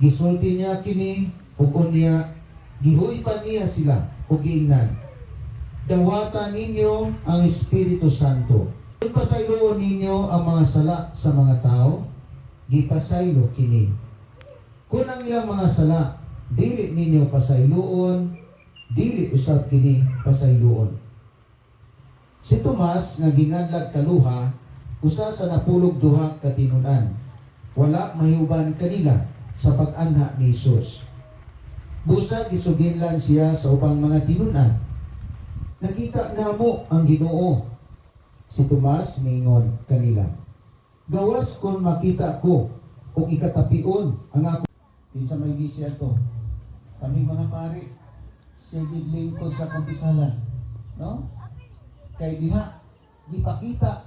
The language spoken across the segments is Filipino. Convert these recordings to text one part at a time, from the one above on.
Gisulti niya kini ug unya gihoy pa niya sila ug giingnan. Dawatan ninyo ang Espiritu Santo. Kung pasayloon ninyo ang mga sala sa mga tao, gipasaylo kini. Kung ang ilang mga sala dili ninyo pasayloon, dili usab kini pasayloon. Si Tomas nga gingadlag kaluha, usa sa napulog duha ka tinud-an. Wala mahiuban kanila sa pag-anha ni Hesus. Busa gisuginlan siya sa ubang mga tinud-an. Nakita namo ang Ginoo. Si Tomas mingon kanila, gawas kung makita ko o ikatapion ang ako. Kinsa may gisya to? Kami mga pari, sigid lingkod sa kumpisalan. No? Kay diha, gipakita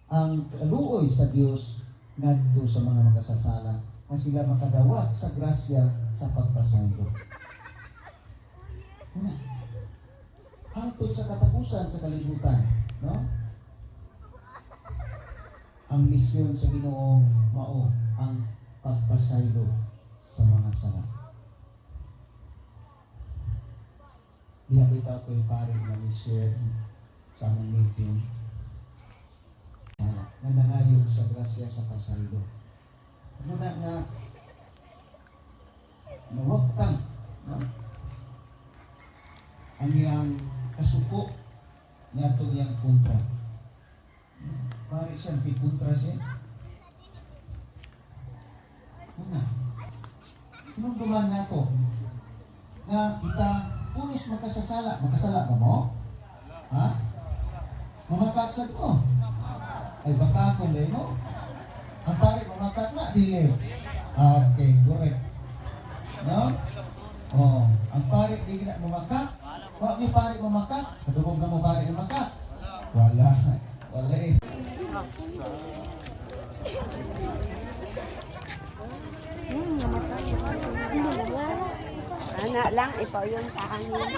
ang kaluoy sa Dios ngadto sa mga makasasala na sila makadawat sa grasya sa pagpasaylo. Hangtod sa katapusan sa kalibutan, no? Ang misyon sa Ginoo mao ang pagpasaylo sa mga sala. Diha bitaw ko'y pare na misyon sa among meeting. Sala. Nanangayon sa grasya sa pasaylo. Muna nga nawagtang, no? Ang iyang kasuko niya ito iyang kontra. Pari siya, kontra siya. Una, nung duman na ito, na kita pulis makasasala. Makasala ka mo? Ha? Mamakaksad mo? Ay baka kung day mo? Ang pari mamakak na, dili. Okay, correct. No? Oh, ang pari di na mamakak. Wag ni pari mamakak. Kadugog na mo pari mamakak. Wala. Wala eh. Anak lang, ipaw yun sa hangin.